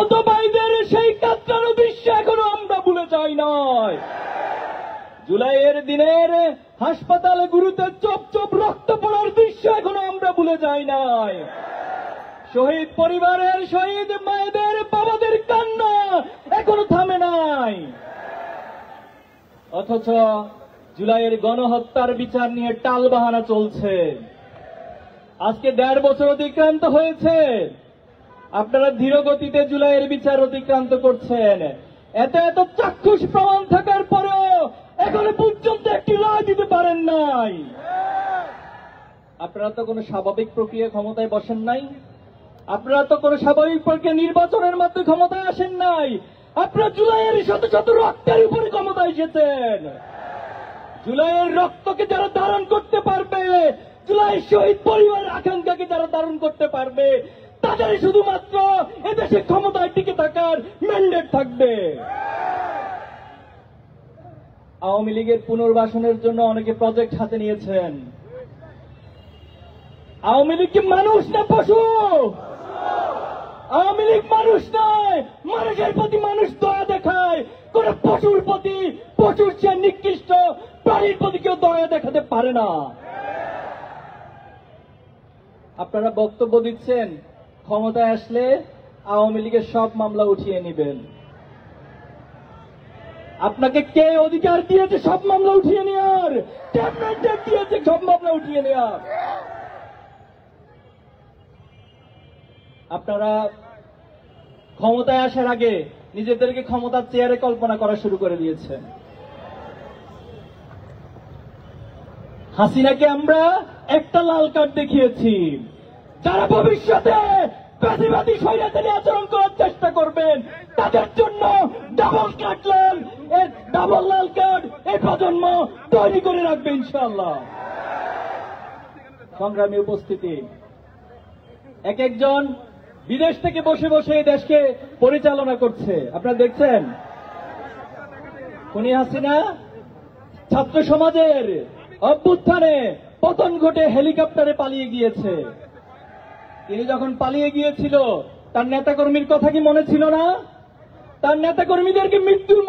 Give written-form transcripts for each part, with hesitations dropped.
ভাইদের সেই কাতরানো দৃশ্য এখনো আমরা ভুলে যাই নাই। জুলাইয়ের দিনের হাসপাতালে গুরুতে চপ চপ রক্ত পড়ার দৃশ্য এখনো আমরা ভুলে যাই নাই। শহীদ পরিবারের, শহীদ মায়েদের, বাবাদের কান্না এখনো থামে নাই। অথচ জুলাইয়ের গণহত্যার বিচার নিয়ে টালবাহানা চলছে। আজকে 1.5 বছর অতিক্রান্ত হয়েছে, আপনারা ধীর গতিতে জুলাইয়ের বিচার অতিক্রান্ত করছেন। এত এত চাক্ষুষ প্রমাণ থাকার পরেও এখনো পর্যন্ত একটি রায় দিতে পারেন নাই। আপনারা তো কোনো স্বাভাবিক প্রক্রিয়া ক্ষমতায় বসেন নাই, আপনারা তো কোনো স্বাভাবিক প্রক্রিয়া নির্বাচনের মাধ্যমে ক্ষমতায় আসেন নাই। আপনারা জুলাইয়ের শত শত রক্তের উপরে ক্ষমতায় এসেছেন। জুলাইয়ের রক্তকে যারা ধারণ করতে পারবে, জুলাইয়ের শহীদ পরিবারের আকাঙ্ক্ষাকে যারা ধারণ করতে পারবে, তাদের শুধুমাত্র এদেশে ক্ষমতায় টিকে থাকার ম্যান্ডেট থাকবে। আওয়ামী লীগের পুনর্বাসনের জন্য অনেকে প্রজেক্ট হাতে নিয়েছেন। আওয়ামী লীগ কি মানুষ না পশু? আওয়ামী লীগ মানুষ নয়, মানুষের প্রতি মানুষ দয়া দেখায়। কোন পশুর প্রতি, পশুর চেয়ে নিকৃষ্ট প্রাণীর প্রতি কেউ দয়া দেখাতে পারে না। আপনারা বক্তব্য দিচ্ছেন ক্ষমতায় আসলে আওয়ামী লীগের সব মামলা উঠিয়ে নেবেন। আপনাকে কে অধিকার দিয়েছে সব মামলা উঠিয়ে নেওয়ার? কে ম্যান্ডেট দিয়েছে সব মামলা উঠিয়ে নেওয়ার? আপনারা ক্ষমতায় আসার আগে নিজেদেরকে ক্ষমতার চেয়ারে কল্পনা করা শুরু করে দিয়েছেন। হাসিনাকে আমরা একটা লাল কার্ড দেখিয়েছি। যারা ভবিষ্যতে ফ্যাসিবাদী স্বৈরাচারী আচরণ করার চেষ্টা করবেন তাদের জন্য ডাবল লাল কার্ড এই প্রজন্ম তৈরি করে রাখবে ইনশাআল্লাহ। সংগ্রামী উপস্থিতি, এক একজন বিদেশ থেকে বসে বসে এই দেশকে পরিচালনা করছে। আপনারা দেখছেন, খুনি হাসিনা ছাত্র সমাজের অভ্যুত্থানে পতন ঘটে হেলিকপ্টারে পালিয়ে গিয়েছে। তিনি যখন পালিয়ে গিয়েছিল তার নেতাকর্মীর কথা কি মনে ছিল না? তার নেতাকর্মীদেরকে মৃত্যুর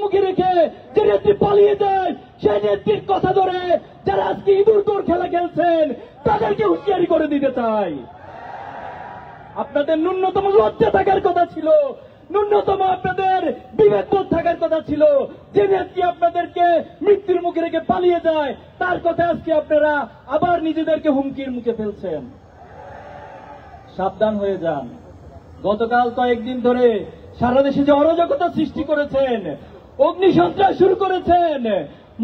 মুখে রেখে যে নেত্রী পালিয়ে যায়, সেই নেত্রীর কথা ধরে যারা আজকে ইঁদুর দৌড় খেলা খেলছেন তাদেরকে হুঁশিয়ারি করে দিতে চাই। আপনাদের ন্যূনতম লজ্জা থাকার কথা ছিল, ন্যূনতম আপনাদের বিবেকবোধ থাকার কথা ছিল। যে নেত্রী আপনাদেরকে মৃত্যুর মুখে রেখে পালিয়ে যায় তার কথা আজকে আপনারা আবার নিজেদেরকে হুমকির মুখে ফেলছেন। সাবধান হয়ে যান। গতকাল কয়েকদিন ধরে সারা দেশে যে অরাজকতা সৃষ্টি করেছেন, অগ্নিসন্ত্রাস শুরু করেছেন,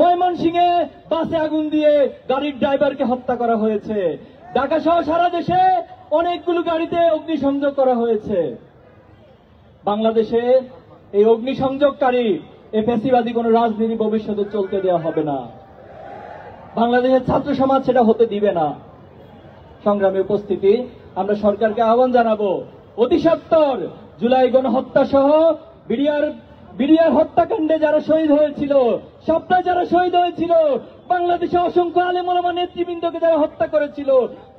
ময়মনসিংহে বাসে আগুন দিয়ে গাড়ির ড্রাইভারকে হত্যা করা হয়েছে, ঢাকা সহ সারা দেশে অনেকগুলো গাড়িতে অগ্নিসংযোগ করা হয়েছে। বাংলাদেশে এই অগ্নিসংযোগকারী এই ফ্যাসিবাদী কোন রাজনীতি ভবিষ্যতে চলতে দেওয়া হবে না। বাংলাদেশের ছাত্র সমাজ সেটা হতে দিবে না। সংগ্রামী উপস্থিতি, আমরা সরকারকে আহ্বান জানাবো অতি সত্বর জুলাই গণহত্যা সহ বিডিআর হত্যাকাণ্ডে যারা শহীদ হয়েছিল, সপ্তাহে যারা শহীদ হয়েছিল, বাংলাদেশে অসংখ্য আলেম ওলামা নেতৃবৃন্দকে যারা হত্যা করেছিল,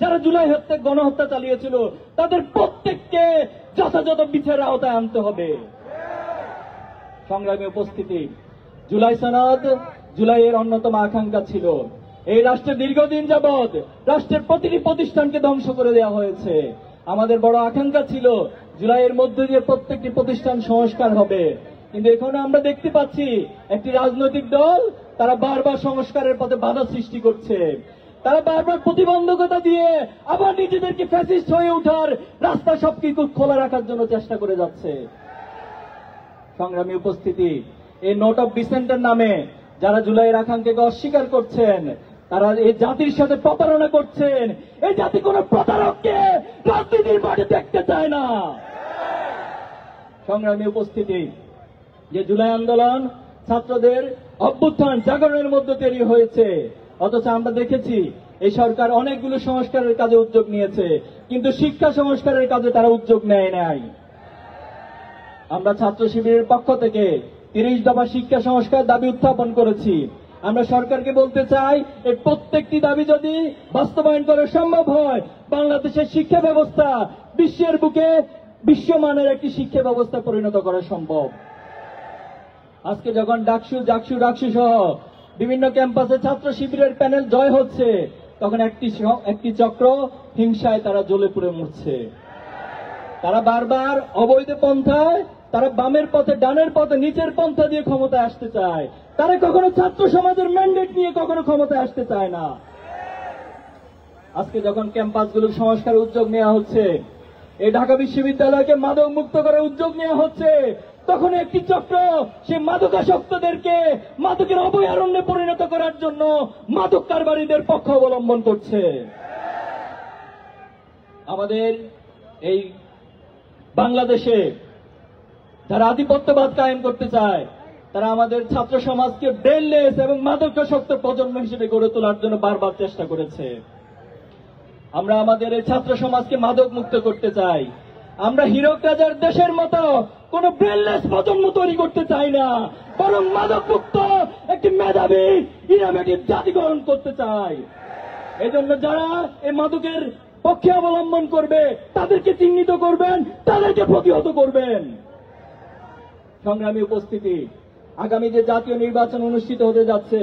যারা জুলাই গণহত্যা চালিয়েছিল, তাদের প্রত্যেককে যথাযথ বিচারের আওতায় আনতে হবে। সংগ্রামী উপস্থিতি, জুলাই সনদ জুলাইয়ের অন্যতম আকাঙ্ক্ষা ছিল। এই রাষ্ট্রে দীর্ঘদিন যাবৎ রাষ্ট্রের প্রতিটি প্রতিষ্ঠানকে ধ্বংস করে দেওয়া হয়েছে। আমাদের বড় আকাঙ্ক্ষা ছিল জুলাইয়ের মধ্য দিয়ে প্রত্যেকটি প্রতিষ্ঠান সংস্কার হবে। কিন্তু এখানে আমরা দেখতে পাচ্ছি একটি রাজনৈতিক দল তারা বারবার সংস্কারের পথে বাধা সৃষ্টি করছে। তারা বারবার প্রতিবন্ধকতা দিয়ে আবার নিজেদেরকে ফ্যাসিস্ট হয়ে ওঠার রাস্তা সবকিছু খোলা রাখার জন্য চেষ্টা করে যাচ্ছে। সংগ্রামী উপস্থিতি, এই নোট অফ ডিসেন্টের নামে যারা জুলাইয়ের আকাঙ্ক্ষাকে অস্বীকার করছেন তারা এই জাতির সাথে প্রতারণা করছেন। এই জাতি কোন প্রতারককে রাজনীতির মাঠে দেখতে চায় না। সংগ্রামী উপস্থিতি, যে জুলাই আন্দোলন ছাত্রদের অভ্যুত্থান জাগরণের মধ্যে তৈরি হয়েছে, অথচ আমরা দেখেছি এই সরকার অনেকগুলো সংস্কারের কাজে উদ্যোগ নিয়েছে, কিন্তু শিক্ষা সংস্কারের কাজে তারা উদ্যোগ নেয় নাই। আমরা ছাত্র শিবিরের পক্ষ থেকে 30 দফা শিক্ষা সংস্কার দাবি উত্থাপন করেছি। আমরা সরকারকে বলতে চাই, এই প্রত্যেকটি দাবি যদি বাস্তবায়ন করা সম্ভব হয়, বাংলাদেশের শিক্ষা ব্যবস্থা বিশ্বের বুকে বিশ্বমানের একটি শিক্ষা ব্যবস্থা পরিণত করা সম্ভব। আজকে যখন ডাকসু সহ বিভিন্ন ক্যাম্পাসে ছাত্র শিবিরের প্যানেল জয় হচ্ছে, তখন একটি চক্র হিংসায় তারা জ্বলে পুড়ে মরছে। তারা বারবার অবৈধ পন্থায়, তারা বামের পথে, ডানের পথে, নিচের পন্থা দিয়ে ক্ষমতায় আসতে চায়। তারা কখনো ছাত্র সমাজের ম্যান্ডেট নিয়ে কখনো ক্ষমতায় আসতে চায় না। আজকে যখন ক্যাম্পাসগুলো সংস্কার উদ্যোগ নেওয়া হচ্ছে, এই ঢাকা বিশ্ববিদ্যালয়কে মাদক মুক্ত করার উদ্যোগ নেওয়া হচ্ছে, তখন একটি চক্র সে মাদকাসক্তদেরকে মাদকের অভয়ারণ্যে পরিণত করার জন্য মাদক কারবারীদের পক্ষ অবলম্বন করছে। আমাদের এই বাংলাদেশে যারা আধিপত্যবাদ কায়েম করতে চায়, তারা আমাদের ছাত্র সমাজকে ব্রেনলেস এবং মাদকাসক্ত প্রজন্ম হিসেবে গড়ে তোলার জন্য বারবার চেষ্টা করেছে। আমরা আমাদের এই ছাত্র সমাজকে মাদক মুক্ত করতে চাই। আমরা হীরক রাজার দেশের মতো কোন ব্রেনলেস প্রজন্ম তৈরি করতে চাই না, বরং মাদক মুক্ত একটি মেধাবী ইনোভেটিভ জাতি গঠন করতে চাই। এজন্য যারা এই মাদকের পক্ষে অবলম্বন করবে, তাদেরকে চিহ্নিত করবেন, তাদেরকে প্রতিহত করবেন। সংগ্রামী উপস্থিতি, আগামী যে জাতীয় নির্বাচন অনুষ্ঠিত হতে যাচ্ছে,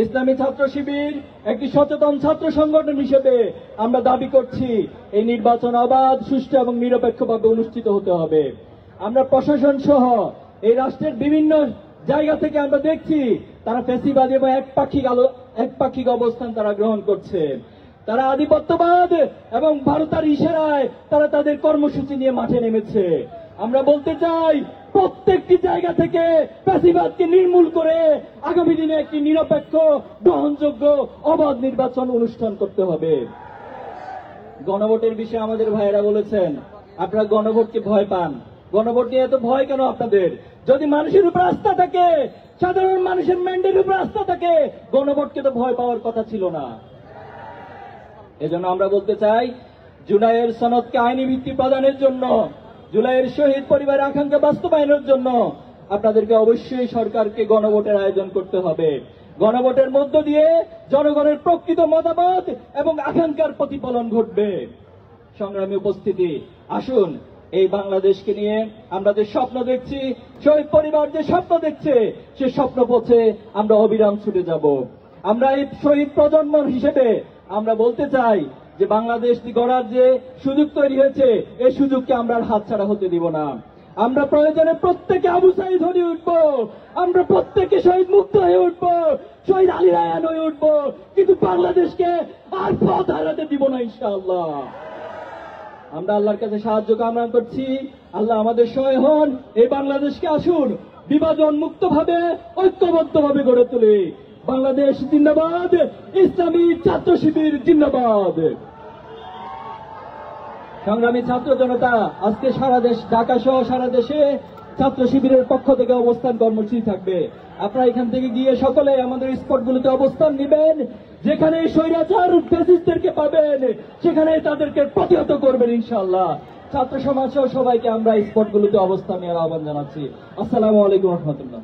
ইসলামী ছাত্র শিবির একটি সচেতন ছাত্র সংগঠন হিসেবে আমরা দাবি করছি এই নির্বাচন অবাধ, সুষ্ঠু এবং নিরপেক্ষভাবে অনুষ্ঠিত হতে হবে। আমরা প্রশাসন সহ এই রাষ্ট্রের বিভিন্ন জায়গা থেকে আমরা দেখছি তারা ফ্যাসিবাদী এবং একপাক্ষিক অবস্থান তারা গ্রহণ করছে। তারা আধিপত্যবাদ এবং ভারতের ইশারায় তারা তাদের কর্মসূচি নিয়ে মাঠে নেমেছে। আমরা বলতে চাই, প্রত্যেকটি জায়গা থেকে ফ্যাসিবাদকে নির্মূল করে আগামী দিনে একটি নিরপেক্ষ, গ্রহণযোগ্য, অবাধ নির্বাচন অনুষ্ঠান করতে হবে। গণভোটের বিষয়ে আমাদের ভাইয়েরা বলেছেন আপনারা গণভোটকে ভয় পান। গণভোট নিয়ে এত ভয় কেন আপনাদের? যদি মানুষের উপর আস্থা থাকে, সাধারণ মানুষের ম্যান্ডেটের উপর আস্থা থাকে, গণভোটকে তো ভয় পাওয়ার কথা ছিল না। এজন্য আমরা বলতে চাই, জুলাইয়ের সনদকে আইনি ভিত্তি প্রদানের জন্য, জুলাইয়ের শহীদ পরিবারের আকাঙ্ক্ষা বাস্তবায়নের জন্য আপনাদেরকে অবশ্যই সরকারকে গণভোটের আয়োজন করতে হবে। গণভোটের মধ্য দিয়ে জনগণের প্রকৃত মতামত এবং আকাঙ্ক্ষার প্রতিফলন ঘটবে। সংগ্রামী উপস্থিতি, আসুন এই বাংলাদেশকে নিয়ে আমরা যে স্বপ্ন দেখছি, শহীদ পরিবার যে স্বপ্ন দেখছে, সে স্বপ্ন পথে আমরা অবিরাম ছুটে যাব। আমরা এই শহীদ প্রজন্ম হিসেবে আমরা বলতে চাই যে বাংলাদেশ গড়ার যে সুযোগ তৈরি হয়েছে, এই সুযোগকে আমরা আর হাতছাড়া হতে দিব না। আমরা প্রয়োজনে প্রত্যেকে আবু সাঈদ হয়ে উঠব, আমরা প্রত্যেকে শহীদ মুক্ত হয়ে উঠব, শহীদ আলী রায়হান হয়ে উঠব, কিন্তু বাংলাদেশকে আর পথ হারাতে দিব না ইনশাআল্লাহ। আমরা আল্লাহর কাছে সাহায্য কামনা করছি। আল্লাহ আমাদের সহায় হন। এই বাংলাদেশকে আসুন বিভাজন মুক্ত ভাবে, ঐক্যবদ্ধ ভাবে গড়ে তুলি। বাংলাদেশ জিন্দাবাদ, ইসলামী ছাত্র শিবির জিন্দাবাদ। সংগ্রামী ছাত্র জনতা, আজকে সারা দেশ, ঢাকা সহ সারা দেশে ছাত্র শিবিরের পক্ষ থেকে অবস্থান কর্মসূচি থাকবে। আপনারা এখান থেকে গিয়ে সকলে আমাদের স্পটগুলোতে অবস্থান নেবেন। যেখানে স্বৈরাচার ফ্যাসিস্টদেরকে পাবেন, সেখানে তাদেরকে প্রতিহত করবেন ইনশাআল্লাহ। ছাত্র সমাজ সহ সবাইকে আমরা স্পটগুলোতে অবস্থান নেওয়ার আহ্বান জানাচ্ছি। আসসালামু আলাইকুম রহমতুল্লাহ।